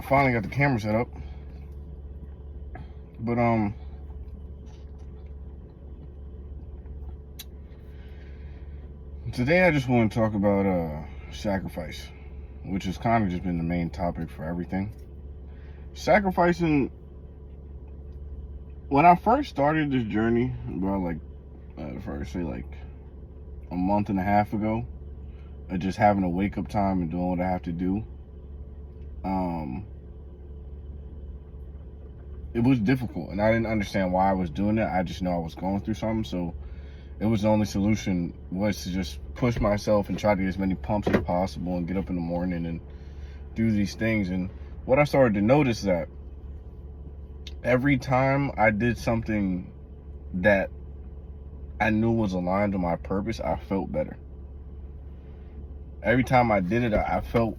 Finally got the camera set up. But today I just want to talk about sacrifice, which has kind of just been the main topic for everything. Sacrificing. When I first started this journey, about like a month and a half ago, of just having a wake up time and doing what I have to do, it was difficult, and I didn't understand why I was doing it. I just know I was going through something, so it was the only solution was to just push myself and try to get as many pumps as possible and get up in the morning and do these things. And what I started to notice that every time I did something that I knew was aligned to my purpose, I felt better. Every time I did it, I felt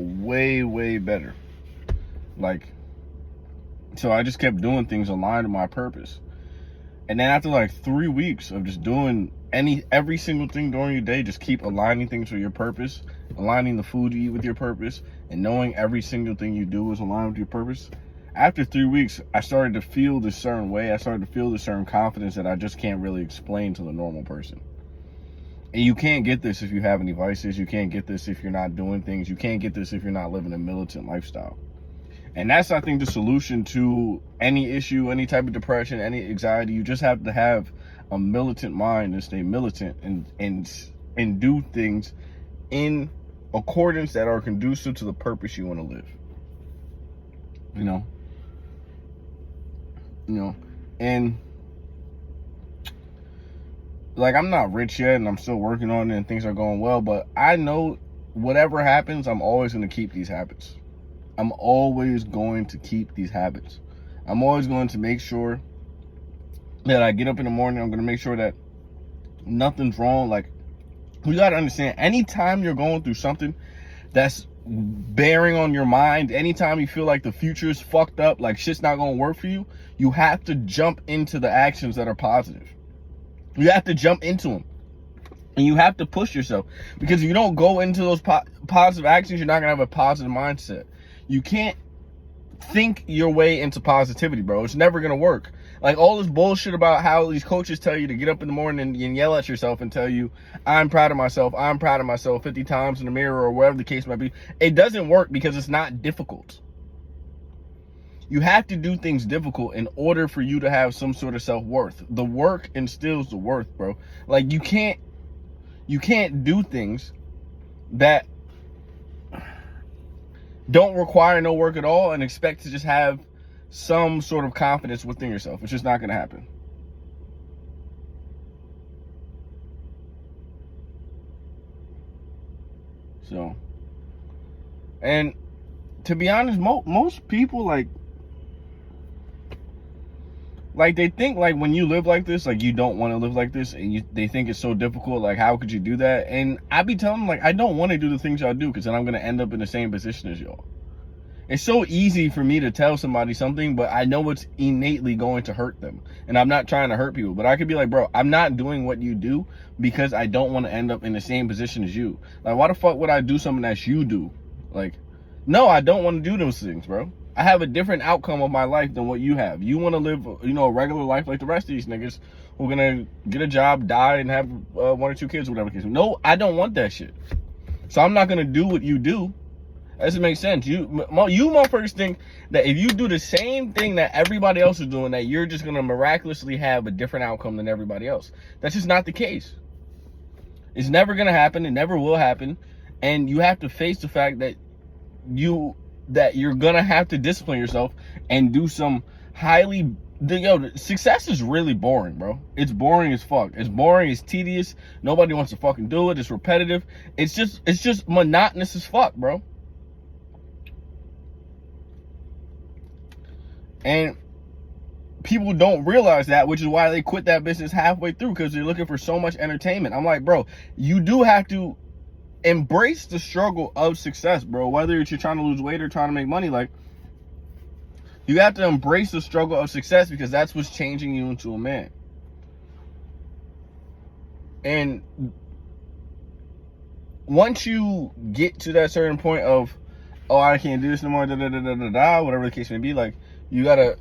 way better. So I just kept doing things aligned to my purpose. And then after like 3 weeks of just doing every single thing during your day, just keep aligning things with your purpose, aligning the food you eat with your purpose, and knowing every single thing you do is aligned with your purpose. After 3 weeks, I started to feel this certain way. I started to feel this certain confidence that I just can't really explain to the normal person. And you can't get this if you have any vices. You can't get this if you're not doing things. You can't get this if you're not living a militant lifestyle. And that's, I think, the solution to any issue, any type of depression, any anxiety. You just have to have a militant mind and stay militant and do things in accordance that are conducive to the purpose you want to live. And like, I'm not rich yet and I'm still working on it and things are going well, but I know whatever happens, I'm always going to keep these habits. I'm always going to keep these habits. I'm always going to make sure that I get up in the morning. I'm going to make sure that nothing's wrong. Like, you got to understand, anytime you're going through something that's bearing on your mind, anytime you feel like the future is fucked up, like shit's not going to work for you, you have to jump into the actions that are positive. You have to jump into them. And you have to push yourself. Because if you don't go into those positive actions, you're not going to have a positive mindset. You can't think your way into positivity, bro. It's never going to work. Like, all this bullshit about how these coaches tell you to get up in the morning and yell at yourself and tell you, I'm proud of myself 50 times in the mirror or whatever the case might be. It doesn't work because it's not difficult. You have to do things difficult in order for you to have some sort of self-worth. The work instills the worth, bro. Like, you can't do things that don't require no work at all and expect to just have some sort of confidence within yourself. It's just not going to happen. So, and to be honest, most people like they think, like, when you live like this, like, you don't want to live like this, and they think it's so difficult, like, how could you do that? And I be telling them, like, I don't want to do the things y'all do, because then I'm going to end up in the same position as y'all. It's so easy for me to tell somebody something, but I know it's innately going to hurt them. And I'm not trying to hurt people, but I could be like, bro, I'm not doing what you do because I don't want to end up in the same position as you. Like, why the fuck would I do something that you do? Like, no, I don't want to do those things, bro. I have a different outcome of my life than what you have. You want to live, a regular life like the rest of these niggas who are going to get a job, die, and have 1 or 2 kids, whatever the case. No, I don't want that shit. So I'm not going to do what you do. That doesn't make sense. You motherfuckers think that if you do the same thing that everybody else is doing, that you're just going to miraculously have a different outcome than everybody else. That's just not the case. It's never going to happen. It never will happen. And you have to face the fact that you're gonna have to discipline yourself and do some success is really boring, bro. It's boring as fuck. It's boring, it's tedious. Nobody wants to fucking do it. It's repetitive. It's just monotonous as fuck, bro. And people don't realize that, which is why they quit that business halfway through, because they're looking for so much entertainment. I'm like, bro, you do have to embrace the struggle of success, bro. Whether you're trying to lose weight or trying to make money, like, you have to embrace the struggle of success, because that's what's changing you into a man. And once you get to that certain point of, oh, I can't do this no more, whatever the case may be. Like, you gotta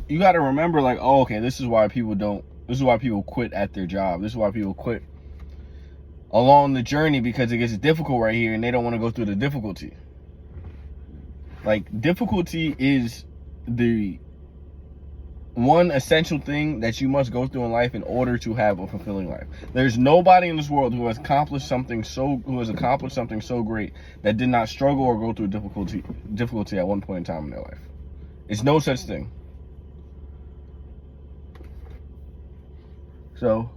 remember, like, oh, okay, this is why people quit at their job. This is why people quit along the journey, because it gets difficult right here and they don't want to go through the difficulty. Like, difficulty is the one essential thing that you must go through in life in order to have a fulfilling life. There's nobody in this world who has accomplished something so great that did not struggle or go through difficulty at one point in time in their life. It's no such thing. So,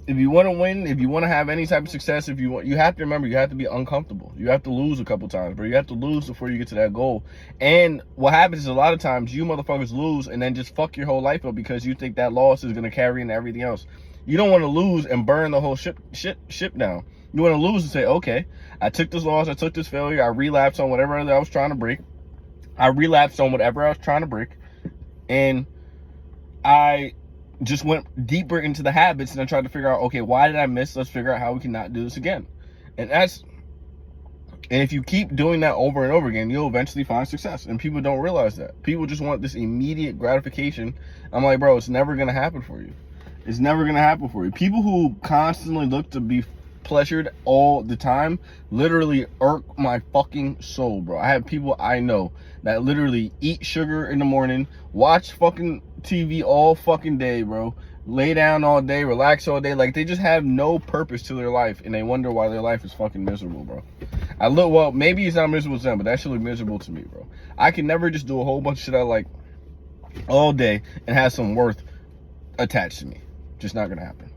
if you want to win, if you want to have any type of success, you have to remember, you have to be uncomfortable. You have to lose a couple times, bro. You have to lose before you get to that goal. And what happens is, a lot of times you motherfuckers lose and then just fuck your whole life up because you think that loss is going to carry into everything else. You don't want to lose and burn the whole ship down. You want to lose and say, okay, I took this loss, I took this failure, I relapsed on whatever I was trying to break. And I just went deeper into the habits, and I tried to figure out, okay, why did I miss? Let's figure out how we can not do this again. And if you keep doing that over and over again, you'll eventually find success. And people don't realize that. People just want this immediate gratification. I'm like, bro, it's never going to happen for you. It's never going to happen for you. People who constantly look to be pleasured all the time literally irk my fucking soul, bro. I have people I know that literally eat sugar in the morning, watch fucking TV all fucking day, bro, lay down all day, relax all day. Like, they just have no purpose to their life, and they wonder why their life is fucking miserable, bro. Well, maybe it's not miserable to them, but that shit look miserable to me, bro. I can never just do a whole bunch of shit I like all day and have some worth attached to me. Just not gonna happen.